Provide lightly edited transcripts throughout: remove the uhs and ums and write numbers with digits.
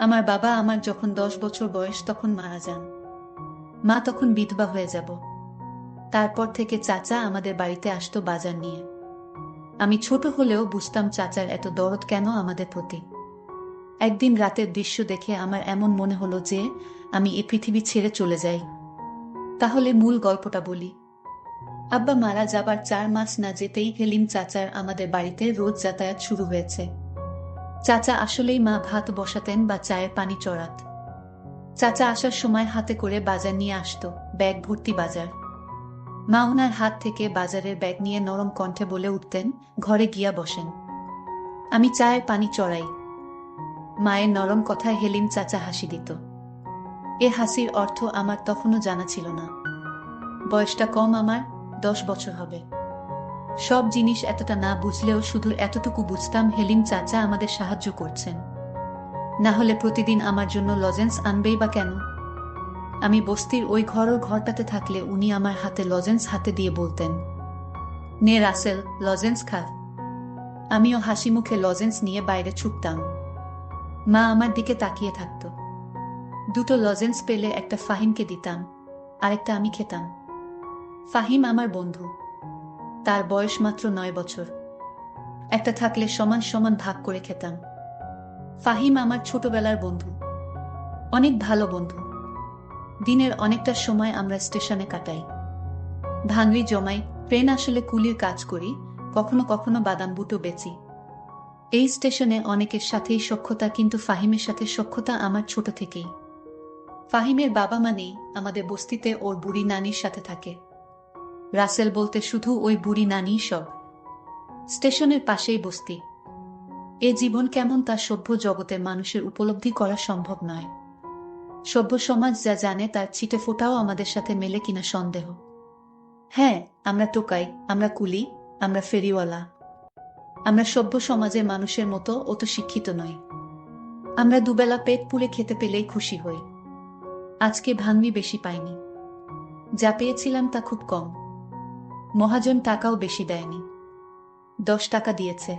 আমার বাবা আমার যখন 10 বছর বয়স তখন মারা যান। মা তখন বিধবা হয়ে যাব। তারপর থেকে চাচা আমাদের বাড়িতে আসতো বাজার নিয়ে। আমি ছোট হলেও বুঝতাম চাচার এত দরদ কেন আমাদের প্রতি। একদিন রাতের দৃশ্য দেখে আমার এমন মনে হলো যে আমি এ পৃথিবী ছেড়ে চলে যাই। তাহলে মূল গল্পটা বলি। আব্বা মারা যাবার 4 মাস না যেতেই হেলিম চাচার আমাদের বাড়িতে রোজ যাতায়াত শুরু হয়েছে। চাচা আসলেই মা ভাত বসাতেন বা চায়ের পানি চড়াত। চাচা আসার সময় হাতে করে বাজার নিয়ে আসতো, ব্যাগ ভর্তি বাজার। মা ওনার হাত থেকে বাজারের ব্যাগ নিয়ে নরম কণ্ঠে বলে উঠতেন, ঘরে গিয়া বসেন, আমি চায়ের পানি চড়াই। মায়ের নরম কথায় হেলিম চাচা হাসি দিত। এ হাসির অর্থ আমার তখনও জানা ছিল না। বয়সটা কম আমার, 10 বছর হবে। সব জিনিস এতটা না বুঝলেও শুধু এতটুকু বুঝতাম হেলিম চাচা আমাদের সাহায্য করছেন। না হলে প্রতিদিন আমার জন্য লজেন্স আনবেই বা কেন? আমি বস্তির ওই ঘরটাতে থাকলে উনি আমার হাতে লজেন্স হাতে দিয়ে বলতেন, নে রাসেল, লজেন্স খা। আমিও হাসি মুখে লজেন্স নিয়ে বাইরে ছুটতাম। মা আমার দিকে তাকিয়ে থাকত। দুটো লজেন্স পেলে একটা ফাহিমকে দিতাম, আরেকটা আমি খেতাম। ফাহিম আমার বন্ধু। তার বয়স মাত্র 9 বছর। একটা থাকলে সমান সমান ভাগ করে খেতাম। ফাহিম আমার ছোটবেলার বন্ধু, অনেক ভালো বন্ধু। দিনের অনেকটা সময় আমরা স্টেশনে কাটাই, ভাঙড়ি জমাই, ট্রেন আসলে কুলির কাজ করি, কখনো কখনো বাদাম বুটো বেচি। এই স্টেশনে অনেকের সাথেই সখ্যতা, কিন্তু ফাহিমের সাথে সখ্যতা আমার ছোট থেকেই। ফাহিমের বাবা মা নেই, আমাদের বস্তিতে ওর বুড়ি নানির সাথে থাকে। রাসেল বলতে শুধু ওই বুড়ি নানিই সব। স্টেশনের পাশেই বস্তি। এ জীবন কেমন তা সভ্য জগতের মানুষের উপলব্ধি করা সম্ভব নয়। সভ্য সমাজ যা জানে তার ছিটে ফোটাও আমাদের সাথে মেলে কিনা সন্দেহ। হ্যাঁ, আমরা টোকাই, আমরা কুলি, আমরা ফেরিওয়ালা। আমরা সভ্য সমাজের মানুষের মতো অত শিক্ষিত নই। আমরা দুবেলা পেট পুড়ে খেতে পেলেই খুশি হই। আজকে ভাঙবি বেশি পাইনি, যা পেয়েছিলাম তা খুব কম। মহাজন টাকাও বেশি দেয়নি, 10 টাকা দিয়েছে।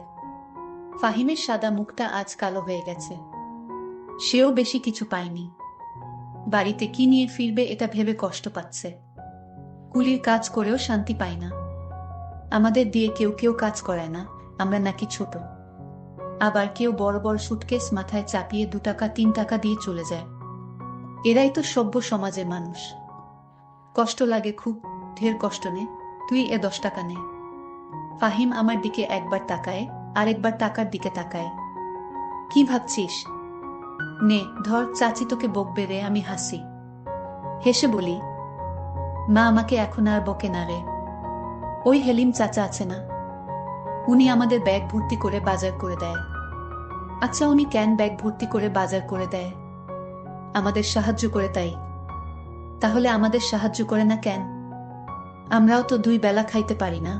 ফাহিমের সাদা মুখটা আজ কালো হয়ে গেছে। সেও বেশি কিছু পায়নি। বাড়িতে কি নিয়ে ফিরবে এটা ভেবে কষ্ট পাচ্ছে। কুলির কাজ করেও শান্তি পায় না। আমাদের দিয়ে কেউ কেউ কাজ করায় না, আমরা নাকি ছোট। আবার কেউ বড় বড় সুটকেস মাথায় চাপিয়ে 2 টাকা 3 টাকা দিয়ে চলে যায়। এরাই তো সভ্য সমাজের মানুষ। কষ্ট লাগে খুব, ঢের কষ্ট নে, তুই এ 10 টাকা নে। ফাহিম আমার দিকে একবার তাকায়, আরেকবার টাকার দিকে তাকায়। কি ভাবছিস? নে ধর, চাচি তোকে বকবে রে। আমি হাসি, হেসে বলি, মা আমাকে এখন আর বকে না রে। ওই হেলিম চাচা আছে না, উনি আমাদের ব্যাগ ভর্তি করে বাজার করে দেয়। আচ্ছা, উনি কেন ব্যাগ ভর্তি করে বাজার করে দেয়? আমাদের সাহায্য করে তাই। তাহলে আমাদের সাহায্য করে না কেন? আমরাও তো 2 বেলা খাইতে পারি না।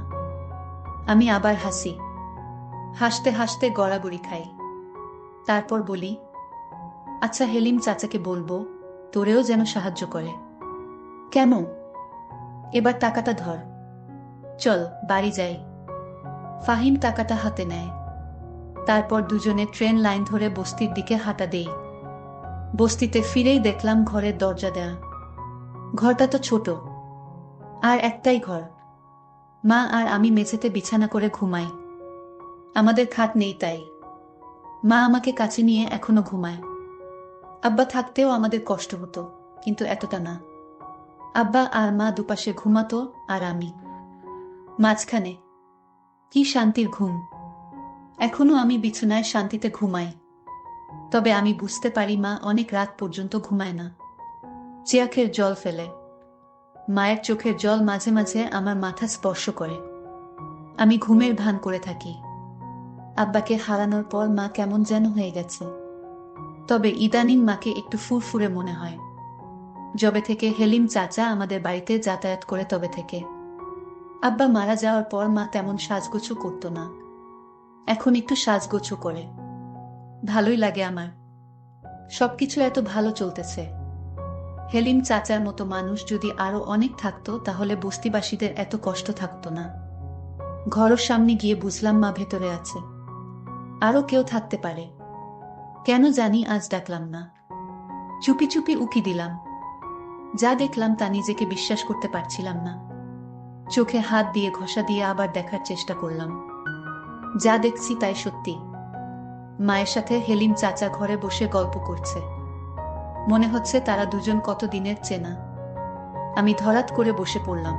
আমি আবার হাসি, হাসতে হাসতে গড়াগড়ি খাই। তারপর বলি, আচ্ছা হেলিম চাচাকে বলবো তোরেও যেন সাহায্য করে। কেন? এবার টাকাটা ধর, চল বাড়ি যাই। ফাহিম টাকাটা হাতে নেয়। তারপর দুজনে ট্রেন লাইন ধরে বস্তির দিকে হাঁটা দেই। বস্তিতে ফিরেই দেখলাম ঘরের দরজা দেয়া। ঘরটা তো ছোট, আর একটাই ঘর। মা আর আমি মেঝেতে বিছানা করে ঘুমাই। আমাদের খাট নেই তাই। মা আমাকে কাছে নিয়ে এখনো ঘুমায়। আব্বা থাকতেও আমাদের কষ্ট হতো, কিন্তু এতটা না। আব্বা আর মা দুপাশে ঘুমাতো, আর আমি মাঝখানে। কি শান্তির ঘুম! এখনো আমি বিছানায় শান্তিতে ঘুমাই। তবে আমি বুঝতে পারি মা অনেক রাত পর্যন্ত ঘুমায় না, চোখের জল ফেলে। মায়ের চোখের জল মাঝে মাঝে আমার মাথা স্পর্শ করে। আমি ঘুমের ভান করে থাকি। আব্বাকে হারানোর পর মা কেমন যেন হয়ে গেছে। তবে ইদানিং মাকে একটু ফুরফুরে মনে হয়। যবে থেকে হেলিম চাচা আমাদের বাড়িতে যাতায়াত করে তবে থেকে। আব্বা মারা যাওয়ার পর মা তেমন সাজগোছও করত না, এখন একটু সাজগোছও করে। ভালোই লাগে আমার, সবকিছু এত ভালো চলতেছে। হেলিম চাচার মতো মানুষ যদি আরো অনেক থাকতো তাহলে বস্তিবাসীদের এত কষ্ট থাকতো না। ঘরের সামনে গিয়ে বুঝলাম মা ভেতরে আছে। আরো কেউ থাকতে পারে, কেন জানি আজ ডাকলাম না। চুপি চুপি উকি দিলাম। যা দেখলাম তা নিজেকে বিশ্বাস করতে পারছিলাম না। চোখে হাত দিয়ে ঘষা দিয়ে আবার দেখার চেষ্টা করলাম। যা দেখছি তাই সত্যি। মায়ের সাথে হেলিম চাচা ঘরে বসে গল্প করছে। মনে হচ্ছে তারা দুজন কত দিনের চেনা। আমি ধরাত করে বসে পড়লাম।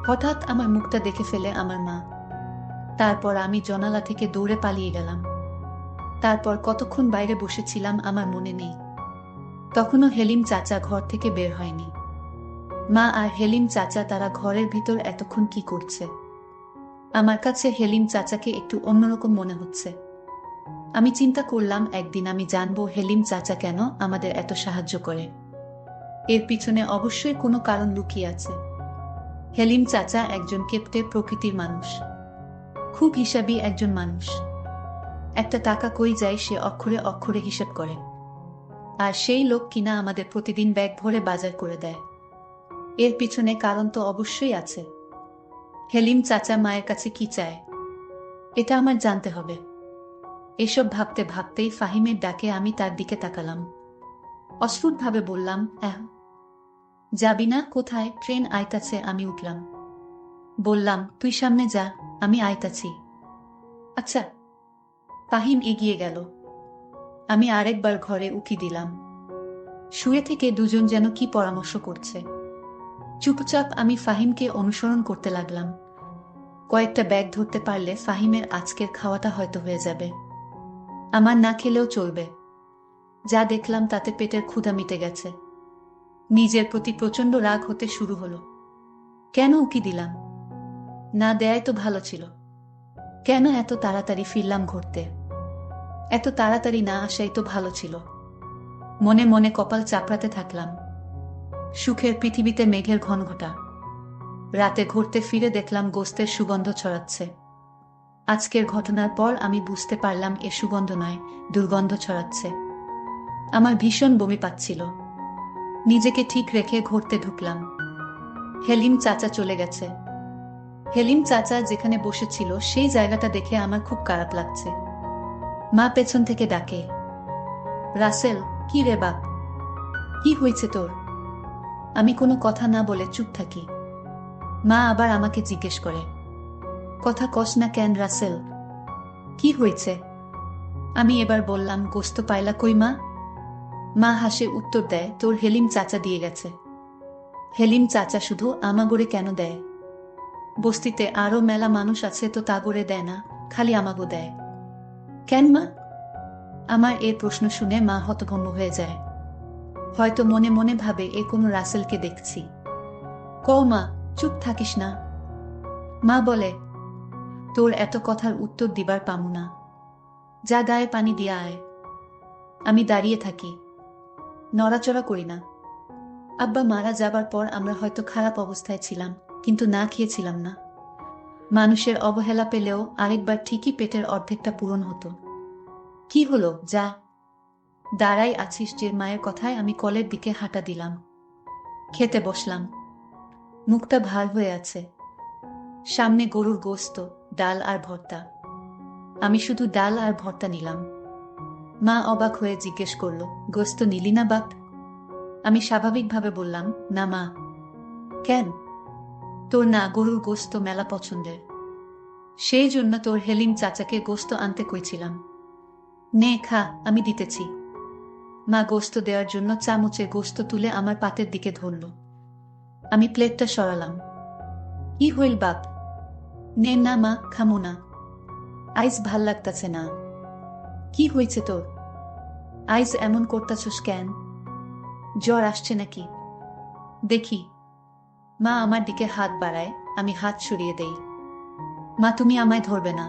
হঠাৎ আমার মুখটা দেখে ফেলে আমার মা। তারপর আমি জানালা থেকে দৌড়ে পালিয়ে গেলাম। তারপর কতক্ষণ বাইরে বসেছিলাম আমার মনে নেই। তখনও হেলিম চাচা ঘর থেকে বের হয়নি। মা আর হেলিম চাচা তারা ঘরের ভিতর এতক্ষণ কি করছে? আমার কাছে হেলিম চাচাকে একটু অন্যরকম মনে হচ্ছে। আমি চিন্তা করলাম একদিন আমি জানবো হেলিম চাচা কেন আমাদের এত সাহায্য করে। এর পিছনে অবশ্যই কোনো কারণ লুকিয়ে আছে। হেলিম চাচা একজন কেপ্টে প্রকৃতির মানুষ। খুব হিসাবী একজন মানুষ। একটা টাকা কই যায় সে অক্ষরে অক্ষরে হিসেব করে। আর সেই লোক কিনা আমাদের প্রতিদিন ব্যাগ ভরে বাজার করে দেয়। এর পিছনে কারণ তো অবশ্যই আছে। হেলিম চাচা মায়ের কাছে কি চায় এটা আমার জানতে হবে। এসব ভাবতে ভাবতেই ফাহিমের ডাকে আমি তার দিকে তাকালাম। অস্ফুটভাবে বললাম, যাবি না? কোথায়? ট্রেন আইতাছে। আমি উঠলাম। বললাম, তুই সামনে যা, আমি আইতাছি। আচ্ছা। ফাহিম এগিয়ে গেল। আমি আরেকবার ঘরে উকি দিলাম। শুয়ে থেকে দুজন যেন কি পরামর্শ করছে। চুপচাপ আমি ফাহিমকে অনুসরণ করতে লাগলাম। কয়েকটা ব্যাগ ধরতে পারলে ফাহিমের আজকের খাওয়াটা হয়তো হয়ে যাবে। আমার না খেলেও চলবে। যা দেখলাম তাতে পেটের ক্ষুধা মিটে গেছে। নিজের প্রতি প্রচণ্ড রাগ হতে শুরু হলো। কেন উকি দিলাম? না দেয়াই তো ভালো ছিল। কেন এত তাড়াতাড়ি ফিরলাম ঘুরতে? এত তাড়াতাড়ি না আসাই তো ভালো ছিল। মনে মনে কপাল চাপড়াতে থাকলাম। সুখের পৃথিবীতে মেঘের ঘনঘটা। রাতে ঘুরতে ফিরে দেখলাম গোস্তের সুগন্ধ ছড়াচ্ছে। আজকের ঘটনার পর আমি বুঝতে পারলাম এ সুগন্ধ নয়, দুর্গন্ধ ছড়াচ্ছে। আমার ভীষণ বমি পাচ্ছিল। নিজেকে ঠিক রেখে ঘুরতে ঢুকলাম। হেলিম চাচা চলে গেছে। হেলিম চাচা যেখানে বসেছিল সেই জায়গাটা দেখে আমার খুব খারাপ লাগছে। মা পেছন থেকে ডাকে, রাসেল। কি রে বাপ, কি হয়েছে তোর? আমি কোনো কথা না বলে চুপ থাকি। মা আবার আমাকে জিজ্ঞেস করে, কথা কস না কেন রাসেল? কি হয়েছে? আমি এবার বললাম, গোস্ত পাইলা কই মা? মা হাসে উত্তর দেয়, তোর হেলিম চাচা দিয়ে গেছে। হেলিম চাচা শুধু আমাগরে কেন দেয়? বস্তিতে আরো মেলা মানুষ আছে তো তাগরে দেয় না, খালি আমাগো দেয় কেন মা? আমার এ প্রশ্ন শুনে মা হতভম্ব হয়ে যায়। হয়তো মনে মনে ভাবে এ কোনো রাসেলকে দেখছি। কও মা, চুপ থাকিস না। মা বলে, তোর এত কথার উত্তর দিবার পামু না। যা গায়ে পানি দিয়া আয়। আমি দাঁড়িয়ে থাকি, নড়াচড়া করি না। আব্বা মারা যাবার পর আমরা হয়তো খারাপ অবস্থায় ছিলাম, কিন্তু না খেয়েছিলাম না। মানুষের অবহেলা পেলেও আরেকবার ঠিকই পেটের অর্ধেকটা পূরণ হতো। কি হলো, যা। দাঁড়াই আছিস যে? মায়ের কথায় আমি কলের দিকে হাঁটা দিলাম। খেতে বসলাম। মুখটা ভার হয়ে আছে। সামনে গরুর গোস্ত, ডাল আর ভর্তা। আমি শুধু ডাল আর ভর্তা নিলাম। মা অবাক হয়ে জিজ্ঞেস করল, গোস্ত নিলি না বাপ? আমি স্বাভাবিকভাবে বললাম, না মা। কেন? তোর না গরুর গোস্ত মেলা পছন্দের, সেই জন্য তোর হেলিম চাচাকে গোস্ত আনতে কইছিলাম। নে খা, আমি দিতেছি। মা গোস্ত দেওয়ার জন্য চামচে গোস্ত তুলে আমার পাতের দিকে ধরল। আমি প্লেটটা সরালাম। কি হইল বাপ? নে না মা, খামো না। আইস ভাল লাগতাছে না। কি হয়েছে তোর? আইস এমন করতাছস কেন? জ্বর আসছে নাকি? দেখি। মা আমার দিকে হাত বাড়ায়, আমি হাত সরিয়ে দেই। মা, তুমি আমায় ধরবে না।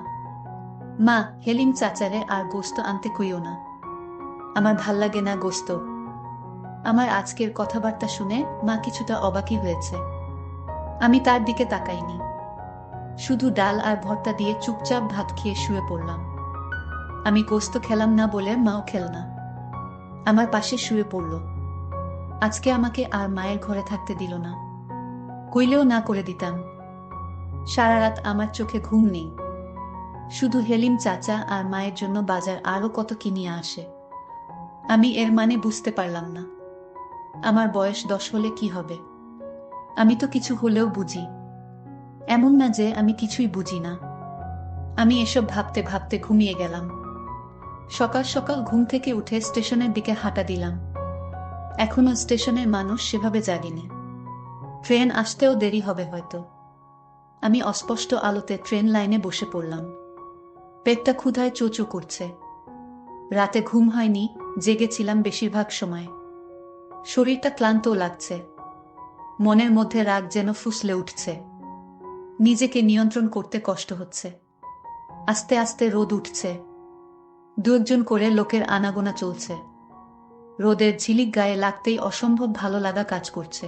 মা, হেলিম চাচারে আর গোস্ত আনতে কইও না। আমার ভাল লাগে না গোস্ত। আমার আজকের কথাবার্তা শুনে মা কিছুটা অবাকই হয়েছে। আমি তার দিকে তাকাইনি, শুধু ডাল আর ভর্তা দিয়ে চুপচাপ ভাত খেয়ে শুয়ে পড়লাম। আমি গোস্ত খেলাম না বলে মাও খেল না, আমার পাশে শুয়ে পড়ল। আজকে আমাকে আর মায়ের ঘরে থাকতে দিল না। কইলেও না করে দিতাম। সারা রাত আমার চোখে ঘুম নেই। শুধু হেলিম চাচা আর মায়ের জন্য বাজার আরও কত কি নিয়ে আসে। আমি এর মানে বুঝতে পারলাম না। আমার বয়স 10 হলে কি হবে? আমি তো কিছু হলেও বুঝি। এমন না যে আমি কিছুই বুঝি না। আমি এসব ভাবতে ভাবতে ঘুমিয়ে গেলাম। সকাল সকাল ঘুম থেকে উঠে স্টেশনের দিকে হাঁটা দিলাম। এখনো স্টেশনের মানুষ সেভাবে জাগেনি। ট্রেন আসতেও দেরি হবে হয়তো। আমি অস্পষ্ট আলোতে ট্রেন লাইনে বসে পড়লাম। পেটটা ক্ষুধায় চোচো করছে। রাতে ঘুম হয়নি, জেগেছিলাম বেশিরভাগ সময়। শরীরটা ক্লান্তও লাগছে। মনের মধ্যে রাগ যেন ফুসলে উঠছে। নিজেকে নিয়ন্ত্রণ করতে কষ্ট হচ্ছে। আস্তে আস্তে রোদ উঠছে। দু একজন করে লোকের আনাগোনা চলছে। রোদের ঝিলিক গায়ে লাগতেই অসম্ভব ভালো লাগা কাজ করছে।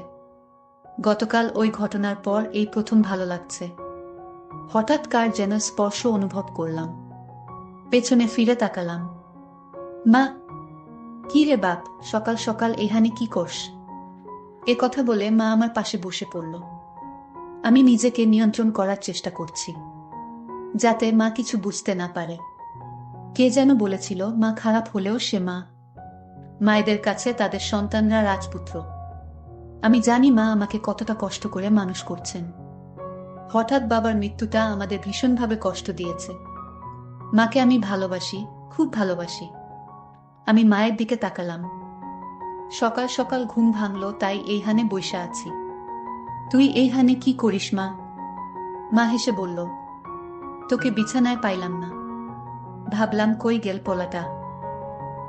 গতকাল ওই ঘটনার পর এই প্রথম ভালো লাগছে। হঠাৎ কার যেন স্পর্শ অনুভব করলাম। পেছনে ফিরে তাকালাম। মা! কি রে বাপ, সকাল সকাল এখানে কি করস? এ কথা বলে মা আমার পাশে বসে পড়ল। আমি নিজেকে নিয়ন্ত্রণ করার চেষ্টা করছি, যাতে মা কিছু বুঝতে না পারে। কে যেন বলেছিল, মা খারাপ হলেও সে মা। মায়েদের কাছে তাদের সন্তানরা রাজপুত্র। আমি জানি মা আমাকে কতটা কষ্ট করে মানুষ করছেন। হঠাৎ বাবার মৃত্যুটা আমাদের ভীষণভাবে কষ্ট দিয়েছে। মাকে আমি ভালোবাসি, খুব ভালোবাসি। আমি মায়ের দিকে তাকালাম। সকাল সকাল ঘুম ভাঙল, তাই এইখানে বইসা আছি। তুই এইখানে কি করিস মা? মা হেসে বলল, তোকে বিছানায় পাইলাম না। ভাবলাম কই গেল পোলাটা।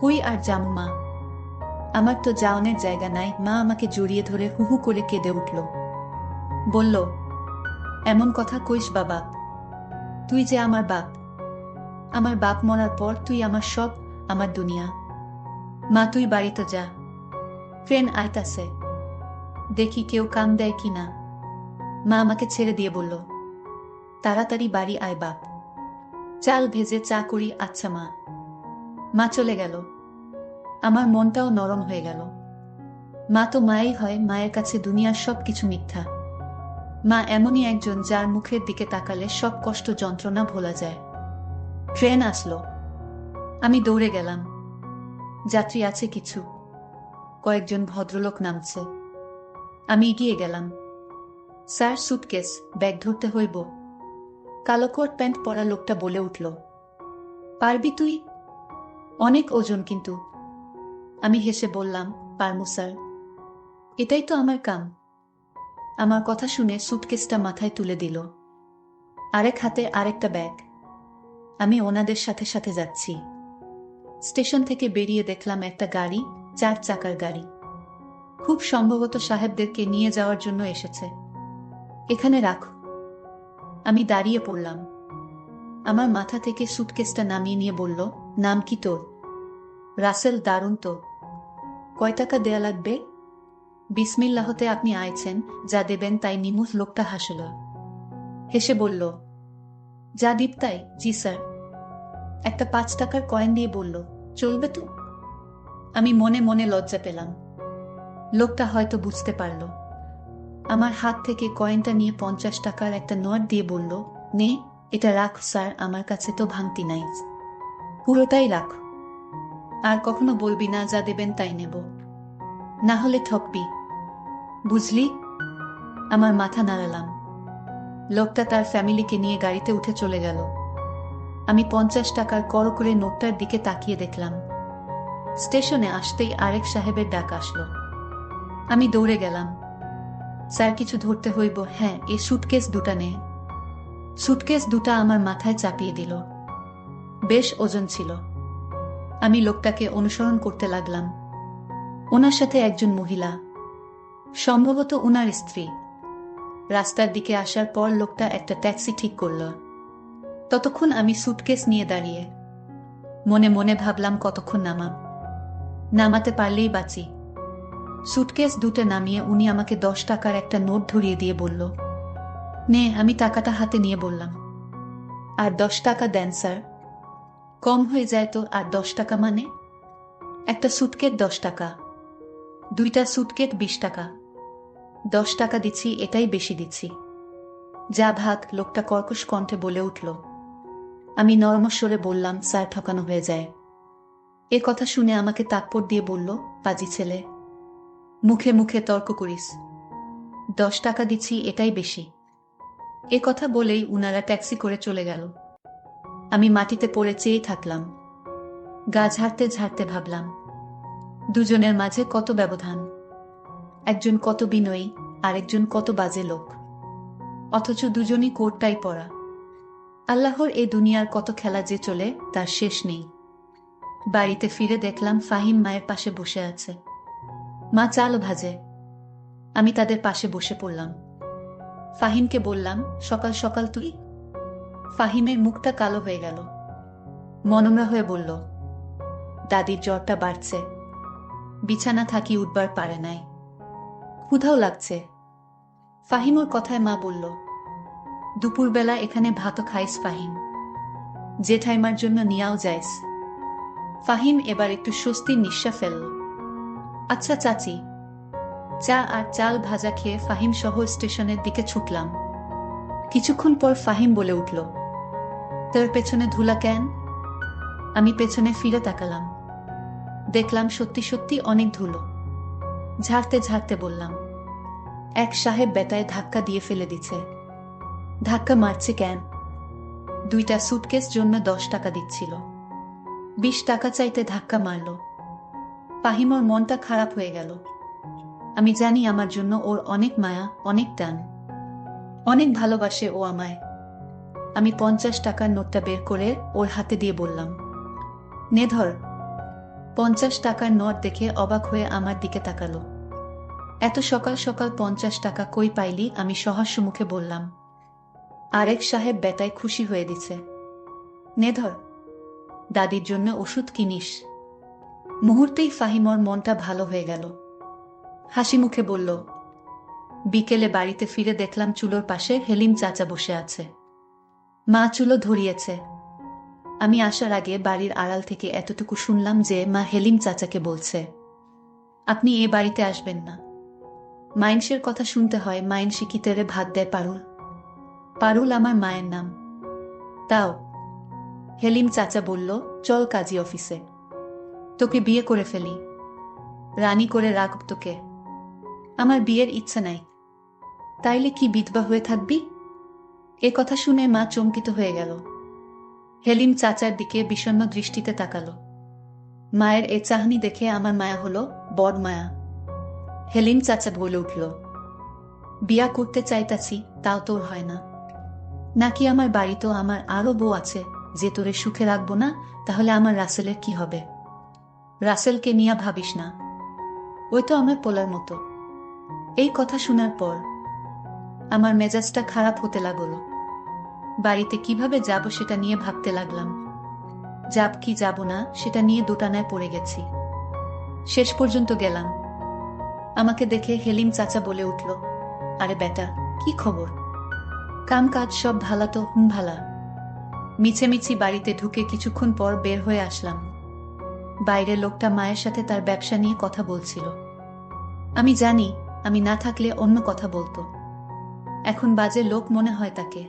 কই আর যামু মা, আমার তো যাওনের জায়গা নাই। মা আমাকে জড়িয়ে ধরে হুহু করে কেঁদে উঠল। বলল, এমন কথা কইস বাবা, তুই যে আমার বাপ। আমার বাপ মরার পর তুই আমার সব, আমার দুনিয়া। মা তুই বাড়িতে যা, ট্রেন আইতাছে, দেখি কেউ কাম দেয় কিনা। মা আমাকে ছেড়ে দিয়ে বলল, তাড়াতাড়ি বাড়ি আয় বাপ, চাল ভেজে চা করি। আচ্ছা মা। মা চলে গেল। আমার মনটাও নরম হয়ে গেল। মা তো মাই হয়, মায়ের কাছে দুনিয়ার সব কিছু মিথ্যা। মা এমনই একজন যার মুখের দিকে তাকালে সব কষ্ট যন্ত্রণা ভোলা যায়। ট্রেন আসলো। আমি দৌড়ে গেলাম। যাত্রী আছে কিছু, কয়েকজন ভদ্রলোক নামছে। আমি এগিয়ে গেলাম। স্যার, সুটকেস, ব্যাগ ধরতে হইব। কালো কোট প্যান্ট পরা লোকটা বলে উঠল, পারবি তুই? অনেক ওজন কিন্তু। আমি হেসে বললাম, পারমু স্যার, এটাই তো আমার কাম। আমার কথা শুনে সুটকেসটা মাথায় তুলে দিল। আরেক হাতে আরেকটা ব্যাগ। আমি ওনাদের সাথে সাথে যাচ্ছি। স্টেশন থেকে বেরিয়ে দেখলাম একটা গাড়ি, 4 চাকার গাড়ি। খুব সম্ভবত সাহেবদেরকে নিয়ে যাওয়ার জন্য এসেছে। এখানে রাখো। আমি দাঁড়িয়ে পড়লাম। আমার মাথা থেকে সুটকেসটা নামিয়ে নিয়ে বলল, নাম কি তোর? রাসেল। দারুণ তো। কয় টাকা দেয়া লাগবে? বিসমিল্লাহতে আপনি আইছেন, যা দেবেন তাই নিমুখ। লোকটা হাসল, হেসে বলল, যা দিব তাই। জি স্যার। একটা 5 টাকার কয়েন দিয়ে বলল, চলবে তো? আমি মনে মনে লজ্জা পেলাম। লোকটা হয়তো বুঝতে পারল। আমার হাত থেকে কয়েনটা নিয়ে 50 টাকার একটা নোট দিয়ে বলল, নে, এটা রাখ স্যার, আমার কাছে তো ভাঙতি নাই। পুরোটাই রাখ। আর কখনো বলবি না যা দেবেন তাই নেব, না হলে ঠকবি, বুঝলি? আমার মাথা নাড়ালাম। লোকটা তার ফ্যামিলিকে নিয়ে গাড়িতে উঠে চলে গেল। আমি 50 টাকার করে নোটটার দিকে তাকিয়ে দেখলাম। স্টেশনে আসতেই আরেক সাহেবের ডাক আসলো। আমি দৌড়ে গেলাম। স্যার, কিছু ধরতে হইব। হ্যাঁ, এ সুটকেস দুটা নে। সুটকেস দুটা আমার মাথায় চাপিয়ে দিল। বেশ ওজন ছিল। আমি লোকটাকে অনুসরণ করতে লাগলাম। ওনার সাথে একজন মহিলা, সম্ভবত ওনার স্ত্রী। রাস্তার দিকে আসার পর লোকটা একটা ট্যাক্সি ঠিক করল। ততক্ষণ আমি সুটকেস নিয়ে দাঁড়িয়ে মনে মনে ভাবলাম, কতক্ষণ নামাতে পারলেই বাঁচি। সুটকেস দুটো নামিয়ে উনি আমাকে 10 টাকার একটা নোট ধরিয়ে দিয়ে বলল, নে। আমি টাকাটা হাতে নিয়ে বললাম, আর 10 টাকা দেন স্যার। কম হয়ে যায় তো। আর 10 টাকা মানে? একটা সুটকেস 10 টাকা, দুইটা সুটকেস 20 টাকা। 10 টাকা দিচ্ছি, এটাই বেশি দিচ্ছি। যা ভাগ। লোকটা কর্কশ কণ্ঠে বলে উঠল। আমি নরমস্বরে বললাম, স্যার ঠকানো হয়ে যায়। এ কথা শুনে আমাকে তাকপড় দিয়ে বলল, পাজি ছেলে, মুখে মুখে তর্ক করিস, 10 টাকা দিচ্ছি, এটাই বেশি। এ কথা বলেই উনারা ট্যাক্সি করে চলে গেল। আমি মাটিতে পড়ে চেয়ে থাকলাম। গা ঝাড়তে ঝাড়তে ভাবলাম, দুজনের মাঝে কত ব্যবধান। একজন কত বিনয়ী, আরেকজন কত বাজে লোক, অথচ দুজনই কোটটাই পরা। আল্লাহর এই দুনিয়ার কত খেলা যে চলে তার শেষ নেই। বাড়িতে ফিরে দেখলাম ফাহিম মায়ের পাশে বসে আছে। মা চাল ভাজে। আমি তাদের পাশে বসে পড়লাম। ফাহিমকে বললাম, সকাল সকাল তুই? ফাহিমের মুখটা কালো হয়ে গেল। মনমরা হয়ে বলল, দাদির জ্বরটা বাড়ছে, বিছানা থাকি উঠবার পারে নাই, ক্ষুধাও লাগছে। ফাহিমর কথায় মা বলল, দুপুরবেলা এখানে ভাতও খাইস ফাহিম, জেঠাইমার জন্য নিয়াও যাইস। ফাহিম এবার একটু স্বস্তির নিঃশ্বাস ফেলল। আচ্ছা চাচি। চা আর চাল ভাজা খেয়ে ফাহিম সহ স্টেশনের দিকে ছুটলাম। কিছুক্ষণ পর ফাহিম বলে উঠল, তোর পেছনে ধুলা কেন? আমি পেছনে ফিরে তাকালাম। দেখলাম সত্যি সত্যি অনেক ধুলো। ঝাড়তে ঝাড়তে বললাম, এক সাহেব বেটায় ধাক্কা দিয়ে ফেলে দিছে। ধাক্কা মারছে কেন? 2টা সুটকেস জন্য 10 টাকা দিচ্ছিল, 20 টাকা চাইতে ধাক্কা মারল। ফাহিমর মনটা খারাপ হয়ে গেল। আমি জানি আমার জন্য ওর অনেক মায়া, অনেক টান, অনেক ভালোবাসে ও আমায়। আমি 50 টাকার নোটটা বের করে ওর হাতে দিয়ে বললাম, নে ধর। 50 টাকার নোট দেখে অবাক হয়ে আমার দিকে তাকালো। এত সকাল সকাল 50 টাকা কই পাইলি? আমি সহাস্য মুখে বললাম। আরেক সাহেব বেটায় খুশি হয়ে দিছে। নে ধর, দাদির জন্য ওষুধ কিনিস। মুহূর্তেই ফাহিমর মনটা ভালো হয়ে গেল। হাসি মুখে বলল, বিকেলে বাড়িতে ফিরে দেখলাম চুলোর পাশে হেলিম চাচা বসে আছে। মা চুলো ধরিয়েছে। আমি আসার আগে বাড়ির আড়াল থেকে এতটুকু শুনলাম যে মা হেলিম চাচাকে বলছে, আপনি এ বাড়িতে আসবেন না। মাইনসের কথা শুনতে হয়, মাইনসি কি তেরে ভাত দেয় পারুল? পারুল আমার মায়ের নাম। তাও হেলিম চাচা বলল, চল কাজী অফিসে, তোকে বিয়ে করে ফেলি, রানী করে রাখব তোকে। আমার বিয়ের ইচ্ছা নাই। তাইলে কি বিধবা হয়ে থাকবি? এ কথা শুনে মা চমকিত হয়ে গেল। হেলিম চাচার দিকে বিষণ্ণ দৃষ্টিতে তাকালো। মায়ের এ চাহনি দেখে আমার মায়া হলো, বড় মায়া। হেলিম চাচা বলে উঠল, বিয়া করতে চাইতাছি, তাও তোর হয় না নাকি? আমার বাড়ি তো আমার আরো বউ আছে, যে তোরে সুখে রাখবো না, তাহলে আমার রাসেলের কি হবে? রাসেলকে নিয়ে ভাবিস না, ওই তো আমার পোলার মতো। এই কথা শোনার পর আমার মেজাজটা খারাপ হতে লাগলো। বাড়িতে কিভাবে যাব সেটা নিয়ে ভাবতে লাগলাম। যাব কি যাব না সেটা নিয়ে দোটানায় পড়ে গেছি। শেষ পর্যন্ত গেলাম। আমাকে দেখে হেলিম চাচা বলে উঠল, আরে বেটা, কি খবর? কাম কাজ সব ভালা তো? ভালা। মিছেমিছি বাড়িতে ঢুকে কিছুক্ষণ পর বের হয়ে আসলাম। বাইরে লোকটা মায়ের সাথে তার ব্যবসা নিয়ে কথা বলছিল। আমি জানি আমি না থাকলে অন্য কথা বলতো। এখন বাজে লোক মনে হয় তাকে।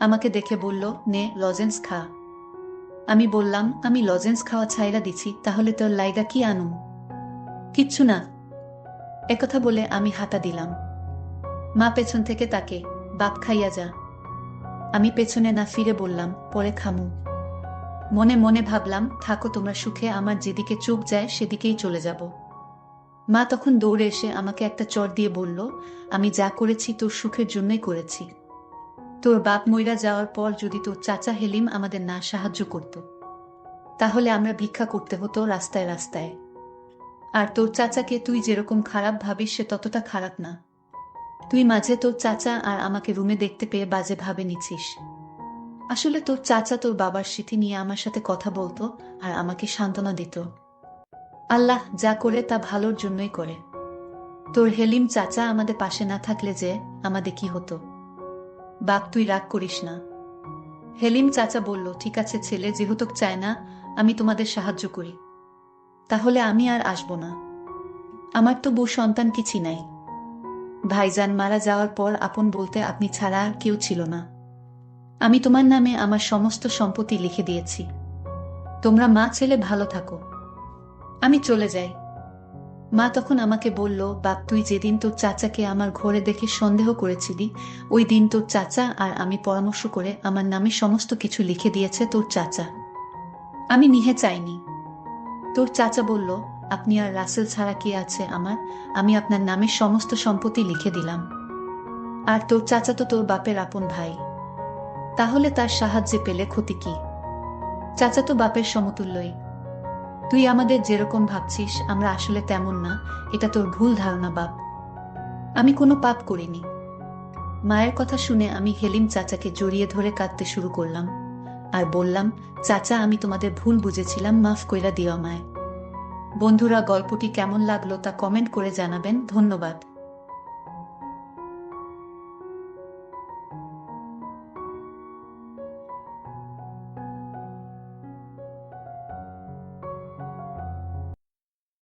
আমাকে দেখে বলল, নে লজেন্স খা। আমি বললাম, আমি লজেন্স খাওয়া ছাইরা দিছি, তাহলে তোর লাইগা কি আনুম? কিচ্ছু না। একথা বলে আমি হাঁটা দিলাম। মা পেছন থেকে তাকে, বাপ খাইয়া যা। আমি পেছনে না ফিরে বললাম, পরে খামু। মনে মনে ভাবলাম, থাকো তোমরা সুখে, আমার যেদিকে চোখ যায় সেদিকেই চলে যাব। মা তখন দৌড়ে এসে আমাকে একটা চড় দিয়ে বলল, আমি যা করেছি তোর সুখের জন্যই করেছি। তোর বাপ মইরা যাওয়ার পর যদি তোর চাচা হেলিম আমাদের না সাহায্য করত, তাহলে আমরা ভিক্ষা করতে হতো রাস্তায় রাস্তায়। আর তোর চাচাকে তুই যেরকম খারাপ ভাবিস সে ততটা খারাপ না। তুই মাঝে তোর চাচা আর আমাকে রুমে দেখতে পেয়ে বাজে ভাবে নিছিস। আসলে তোর চাচা তোর বাবার স্মৃতি নিয়ে আমার সাথে কথা বলতো আর আমাকে সান্ত্বনা দিত। আল্লাহ যা করে তা ভালোর জন্যই করে। তোর হেলিম চাচা আমাদের পাশে না থাকলে যে আমাদের কি হতো? বাপ, তুই রাগ করিস না। হেলিম চাচা বলল, ঠিক আছে ছেলে, যেহেতু চায় না আমি তোমাদের সাহায্য করি, তাহলে আমি আর আসব না। আমার তো বউ সন্তান কিছু নাই। ভাইজান মারা যাওয়ার পর আপন বলতে আপনি ছাড়া আর কেউ ছিল না। আমি তোমার নামে আমার সমস্ত সম্পত্তি লিখে দিয়েছি। তোমরা মা ছেলে ভালো থাকো। আমি চলে যাই। মা তখন আমাকে বলল, বাপ, তুই যেদিন তোর চাচাকে আমার ঘরে দেখে সন্দেহ করেছিলি, ওই দিন তোর চাচা আর আমি পরামর্শ করে আমার নামে সমস্ত কিছু লিখে দিয়েছে তোর চাচা। আমি নিহে চাইনি। তোর চাচা বলল, আপনি আর রাসেল ছাড়া কি আছে আমার, আমি আপনার নামে সমস্ত সম্পত্তি লিখে দিলাম। আর তোর চাচা তো তোর বাপের আপন ভাই, তাহলে তার সাহায্যে পেলে ক্ষতি কি? চাচা তো বাপের সমতুল্যই। তুই আমাদের যেরকম ভাবছিস আমরা আসলে তেমন না, এটা তোর ভুল ধারণা বাপ। আমি কোনো পাপ করিনি। মায়ের কথা শুনে আমি হেলিম চাচাকে জড়িয়ে ধরে কাঁদতে শুরু করলাম আর বললাম, চাচা, আমি তোমাদের ভুল বুঝেছিলাম, মাফ কইরা দিও আমায়। বন্ধুরা, গল্পটি কেমন লাগলো তা কমেন্ট করে জানাবেন। ধন্যবাদ।